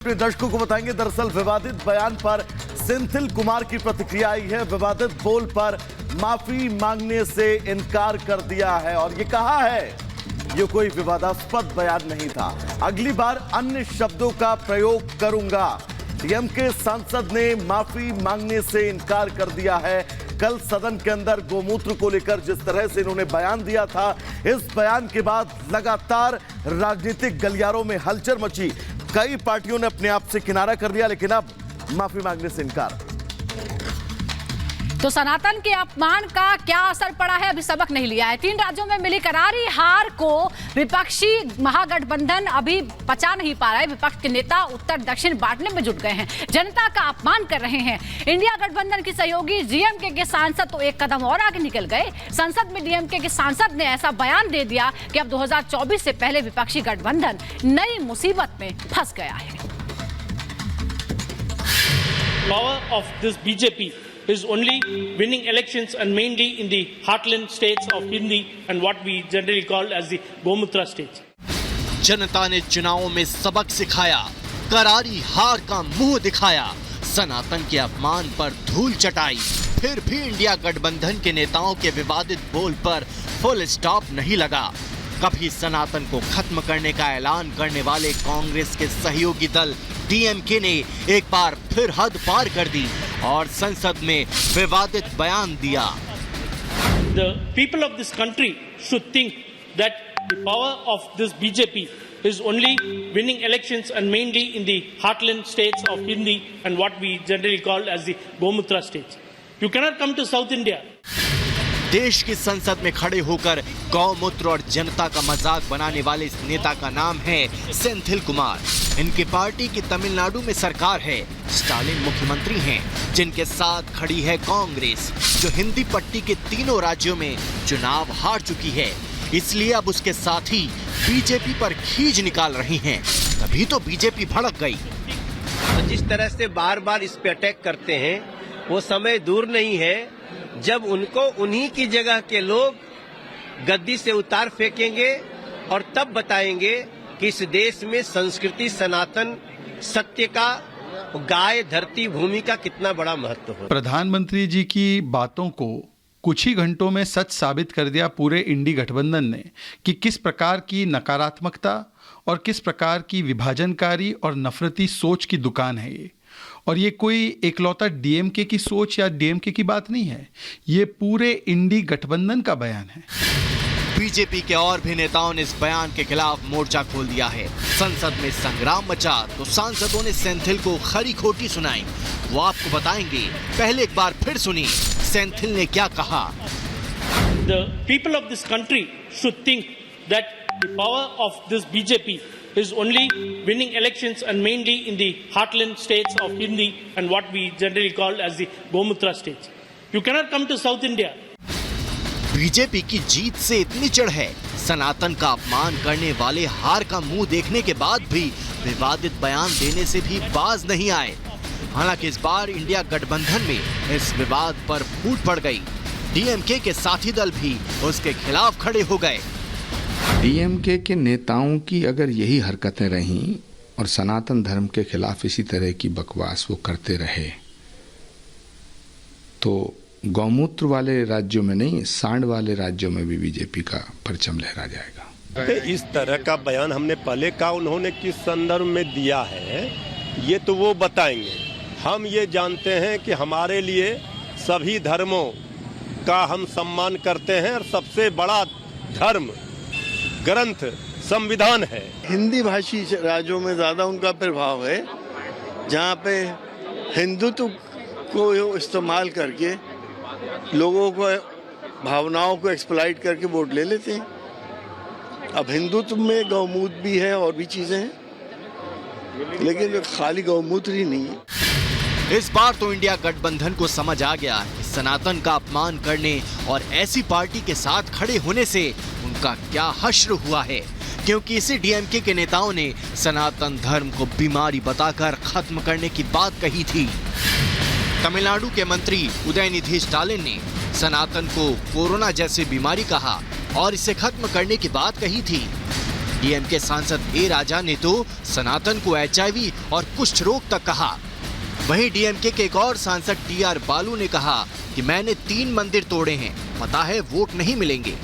अपने दर्शकों को बताएंगे। दरअसल विवादित बयान पर सेंथिल कुमार की प्रतिक्रिया आई है। विवादित बोल पर माफी मांगने से इनकार कर दिया है और ये कहा है ये कोई विवादास्पद बयान नहीं था, अगली बार अन्य शब्दों का प्रयोग करूंगा। डीएमके सांसद ने माफी मांगने से इनकार कर दिया है। कल सदन के अंदर गोमूत्र को लेकर जिस तरह से इन्होंने बयान दिया था, इस बयान के बाद लगातार राजनीतिक गलियारों में हलचल मची। कई पार्टियों ने अपने आप से किनारा कर लिया, लेकिन अब माफी मांगने से इनकार। तो सनातन के अपमान का क्या असर पड़ा है, अभी सबक नहीं लिया है। 3 राज्यों में मिली करारी हार को विपक्षी महागठबंधन अभी पचा नहीं पा रहा है। विपक्ष के नेता उत्तर दक्षिण बांटने में जुट गए हैं, जनता का अपमान कर रहे हैं। इंडिया गठबंधन की सहयोगी डीएमके के सांसद तो एक कदम और आगे निकल गए। संसद में डीएमके के सांसद ने ऐसा बयान दे दिया कि अब 2024 से पहले विपक्षी गठबंधन नई मुसीबत में फंस गया है। Power of this BJP is only winning elections and mainly in the heartland states of Hindi and what we generally call as the Gomutra states. जनता ने चुनावों में सबक सिखाया, करारी हार का मुंह दिखाया, सनातन के अपमान पर धूल चटाई। फिर भी इंडिया गठबंधन के नेताओं के विवादित बोल पर फुल स्टॉप नहीं लगा। कभी सनातन को खत्म करने का ऐलान करने वाले कांग्रेस के सहयोगी दल डीएमके ने एक बार फिर हद पार कर दी और संसद में विवादित बयान दिया। The people of this country should think that the power of this BJP is only winning elections and mainly in the heartland states of Hindi and what we generally call as the Gomutra states. You cannot come to South India. देश की संसद में खड़े होकर गौमूत्र और जनता का मजाक बनाने वाले इस नेता का नाम है सेंथिल कुमार। इनकी पार्टी की तमिलनाडु में सरकार है, स्टालिन मुख्यमंत्री हैं, जिनके साथ खड़ी है कांग्रेस, जो हिंदी पट्टी के तीनों राज्यों में चुनाव हार चुकी है। इसलिए अब उसके साथी बीजेपी पर खींच निकाल रही हैं। तभी तो बीजेपी भड़क गई। तो जिस तरह से बार बार इस पे अटैक करते हैं, वो समय दूर नहीं है जब उनको उन्हीं की जगह के लोग गद्दी से उतार फेंकेंगे और तब बताएंगे कि इस देश में संस्कृति, सनातन, सत्य का, गाय, धरती, भूमि का कितना बड़ा महत्व है। प्रधानमंत्री जी की बातों को कुछ ही घंटों में सच साबित कर दिया पूरे इंडी गठबंधन ने कि किस प्रकार की नकारात्मकता और किस प्रकार की विभाजनकारी और नफरती सोच की दुकान है ये। और ये कोई एकलौता डीएमके की सोच या डीएमके की बात नहीं है, ये पूरे इंडी गठबंधन का बयान है। बीजेपी के और भी नेताओं ने इस बयान के खिलाफ मोर्चा खोल दिया है। संसद में संग्राम मचा तो सांसदों ने सेंथिल को खरी खोटी सुनाई। वो आपको बताएंगे, पहले एक बार फिर सुनिए सेंथिल ने क्या कहा। The people of this country should think that the power of this BJP is only winning elections and mainly in the heartland states of Hindi and what we generally call as the Gomutra states. You cannot come to South India. BJP की जीत से इतनी चिढ़ है, सनातन का अपमान करने वाले हार का मुंह देखने के बाद भी विवादित बयान देने से भी बाज नहीं आए। हालांकि इस बार इंडिया गठबंधन में इस विवाद पर फूट पड़ गई। डीएमके के साथी दल भी उसके खिलाफ खड़े हो गए। डीएमके के नेताओं की अगर यही हरकतें रहीं और सनातन धर्म के खिलाफ इसी तरह की बकवास वो करते रहे तो गौमूत्र वाले राज्यों में नहीं, सांड वाले राज्यों में भी बीजेपी का परचम लहरा जाएगा। इस तरह का बयान हमने पहले कहा, उन्होंने किस संदर्भ में दिया है ये तो वो बताएंगे। हम ये जानते हैं कि हमारे लिए सभी धर्मों का हम सम्मान करते हैं और सबसे बड़ा धर्म ग्रंथ संविधान है। हिंदी भाषी राज्यों में ज़्यादा उनका प्रभाव है, जहाँ पे हिंदुत्व को इस्तेमाल करके लोगों को भावनाओं को एक्सप्लॉइट करके वोट ले लेते हैं। अब हिंदुत्व में गौमूत्र भी है और भी चीज़ें हैं, लेकिन खाली गौमूत्र ही नहीं है। इस बार तो इंडिया गठबंधन को समझ आ गया कि सनातन का अपमान करने और ऐसी पार्टी के साथ खड़े होने से उनका क्या हश्र हुआ है, क्योंकि इसी डीएमके के नेताओं ने सनातन धर्म को बीमारी बताकर खत्म करने की बात कही थी। तमिलनाडु के मंत्री उदयनिधि स्टालिन ने सनातन को कोरोना जैसी बीमारी कहा और इसे खत्म करने की बात कही थी। डीएमके सांसद ए राजा ने तो सनातन को एचआईवी और कुष्ठ रोग तक कहा। वहीं डीएमके के एक और सांसद टीआर बालू ने कहा कि मैंने 3 मंदिर तोड़े हैं, पता है वोट नहीं मिलेंगे।